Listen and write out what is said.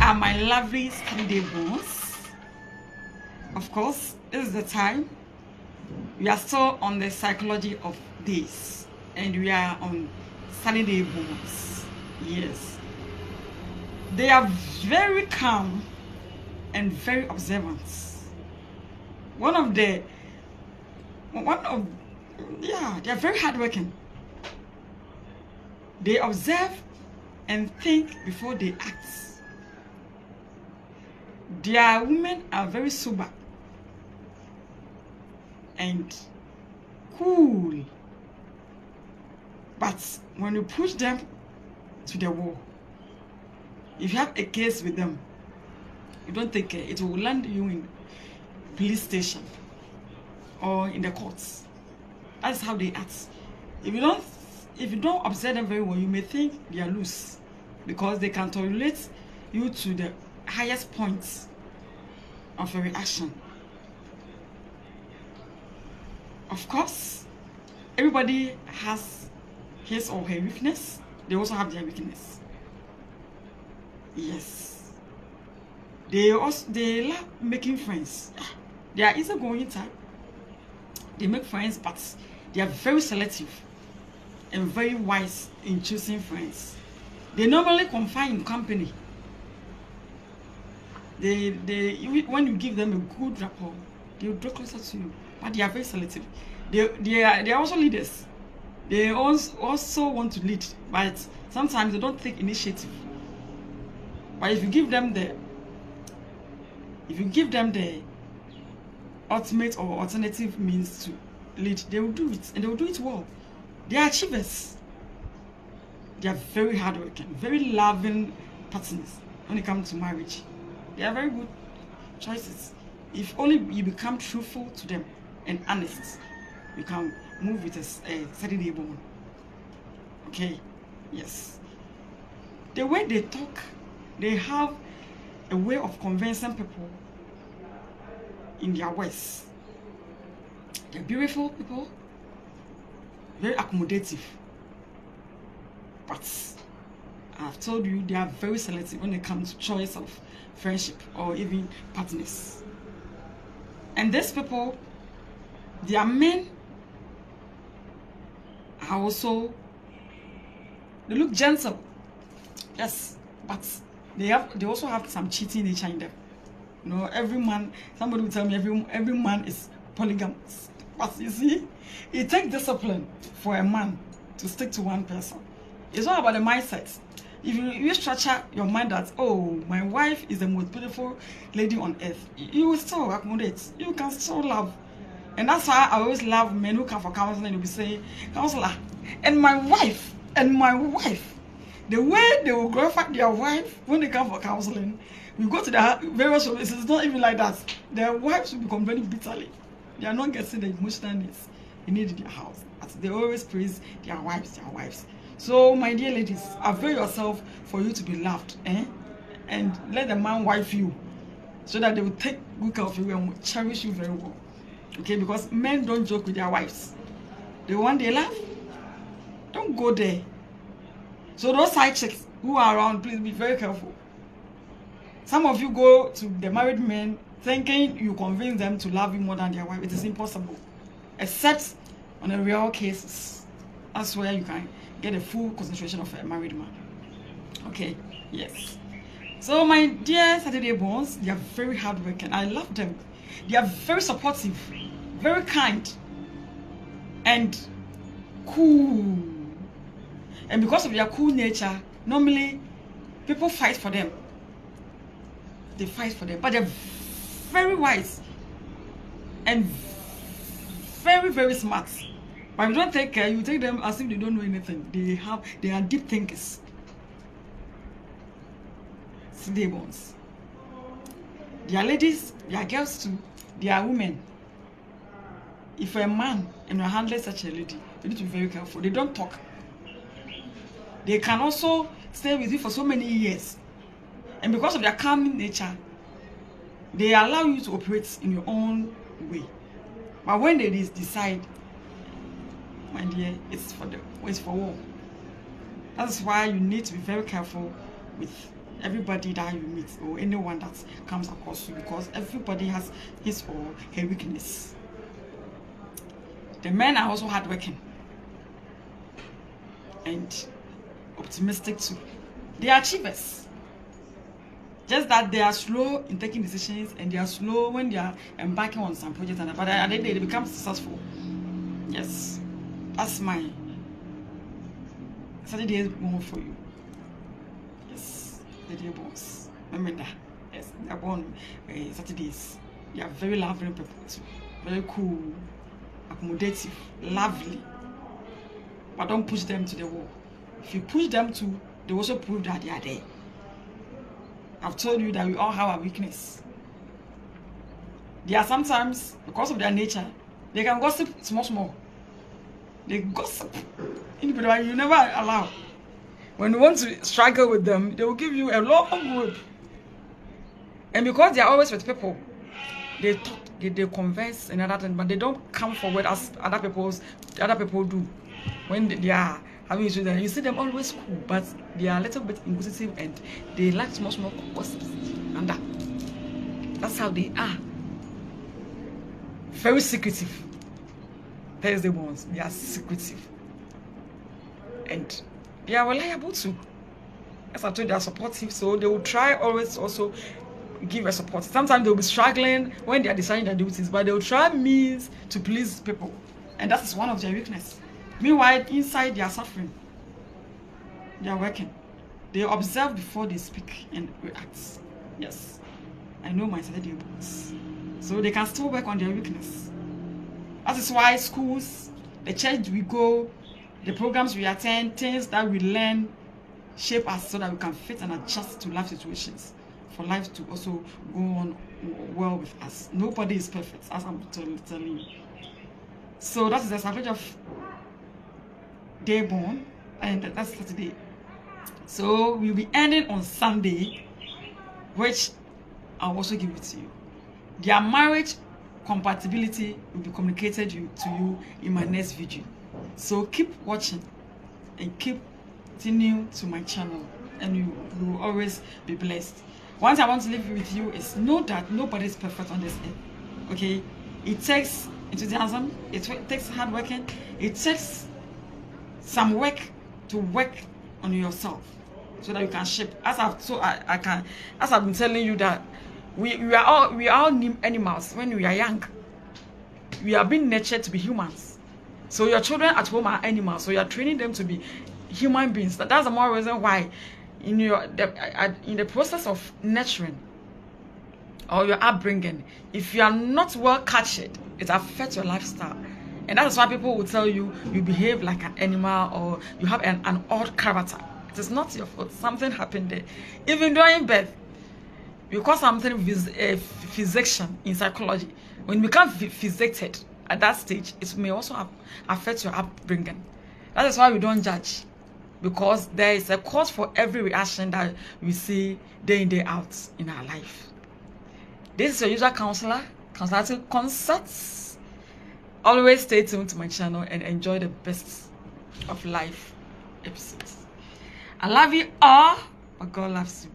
are my lovely Saturday bones? Of course, this is the time. We are still on the psychology of days, and we are on Saturday bones. Yes, they are very calm and very observant. They are very hardworking. They observe and think before they act. Their women are very sober and cool, but when you push them to the wall, if you have a case with them, you don't take care, it will land you in police station or in the courts. That's how they act. If you don't observe them very well, you may think they are loose, because they can tolerate you to the highest points of a reaction. Of course, everybody has his or her weakness. They also have their weakness. Yes, they love making friends. They are easygoing type. They make friends, but they are very selective and very wise in choosing friends. They normally confine in company. When you give them a good rapport, they will draw closer to you. But they are very selective. They are also leaders. They also want to lead, but sometimes they don't take initiative. But if you give them the ultimate or alternative means to lead, they will do it, and they will do it well. They are achievers. They are very hardworking, very loving partners when it comes to marriage. They are very good choices. If only you become truthful to them and honest, you can move with a Saturday bone. Okay? Yes. The way they talk, they have a way of convincing people in their ways. They're beautiful people, very accommodative. But I've told you, they are very selective when it comes to choice of friendship or even partners. And these people, their men are also, they look gentle, yes, but they also have some cheating nature in them. You know, every man, somebody will tell me every man is polygamous. But you see, it takes discipline for a man to stick to one person. It's not about the mindset. If you structure your mind that, oh, my wife is the most beautiful lady on earth, you will still accommodate. You can still love. And that's why I always love men who come for counseling and will be saying, counselor, and my wife, the way they will glorify their wife when they come for counseling, we go to the various services, it's not even like that. Their wives will be complaining bitterly. They are not getting the emotional needs they need in their house. But they always praise their wives. So, my dear ladies, avail yourself for you to be loved, and let the man wife you, so that they will take good care of you and will cherish you very well. Okay, because men don't joke with their wives. The one they love, don't go there. So those side chicks who are around, please be very careful. Some of you go to the married men thinking you convince them to love you more than their wife. It is impossible, except on the real cases. That's where you can get a full concentration of a married man. Okay, yes. So my dear Saturday bones, they are very hardworking. I love them. They are very supportive, very kind, and cool. And because of their cool nature, normally people fight for them. They fight for them, but they're very wise and very, very smart. But if you don't take care, you take them as if they don't know anything. They are deep thinkers. Saturday bones. They are ladies, they are girls too, they are women. If a man and you handle such a lady, you need to be very careful. They don't talk. They can also stay with you for so many years. And because of their calming nature, they allow you to operate in your own way. But when they decide, my dear, it's for war. That's why you need to be very careful with everybody that you meet or anyone that comes across you, because everybody has his or her weakness. The men are also hardworking and optimistic too. They are achievers. Just that they are slow in taking decisions, and they are slow when they are embarking on some projects, but at the end they become successful. Yes, that's my Saturday born for you. Yes, the day bones. Remember that. Yes, they are born Saturdays. They are very lovely people too. Very cool, accommodative, lovely. But don't push them to the wall. If you push them to, they also prove that they are there. I've told you that we all have a weakness. They are sometimes, because of their nature, they can gossip small. They gossip. You never allow. When you want to struggle with them, they will give you a long rope. And because they are always with people, they talk, they converse and other things, but they don't come forward as other people do. When they are having issues, you see them always cool, but they are a little bit inquisitive and they like small gossips. And that's how they are. Very secretive. Thursday ones, they are secretive. And they are reliable too. As I told you, they are supportive, so they will try always also give a support. Sometimes they'll be struggling when they are deciding their duties, but they will try means to please people. And that is one of their weaknesses. Meanwhile, inside they are suffering. They are working. They observe before they speak and react. Yes. I know my Saturday books. So they can still work on their weakness. That is why schools, the church we go, the programs we attend, things that we learn shape us so that we can fit and adjust to life situations, for life to also go on well with us. Nobody is perfect, as I'm telling you. So that is the average of day born, and that's Saturday. So we'll be ending on Sunday, which I'll also give it to you. Their marriage compatibility will be communicated to you in my next video. So keep watching and keep tuning to my channel, and you will always be blessed. One thing I want to leave with you is know that nobody is perfect on this earth. Okay, it takes enthusiasm, it takes hard working, it takes some work to work on yourself so that you can shape. As I've been telling you that we are all animals. When we are young, we are being nurtured to be humans. So your children at home are animals, so you are training them to be human beings. That's the more reason why in the process of nurturing or your upbringing, if you are not well cultured, it affects your lifestyle. And that is why people will tell you you behave like an animal or you have an odd character. It is not your fault. Something happened there. Even during birth, because something physiction in psychology, when you become physicted at that stage, it may also affect your upbringing. That is why we don't judge, because there is a cause for every reaction that we see day in, day out in our life. This is your usual counselor, Tawiah-Quansah. Always stay tuned to my channel and enjoy the best of life episodes. I love you all, but God loves you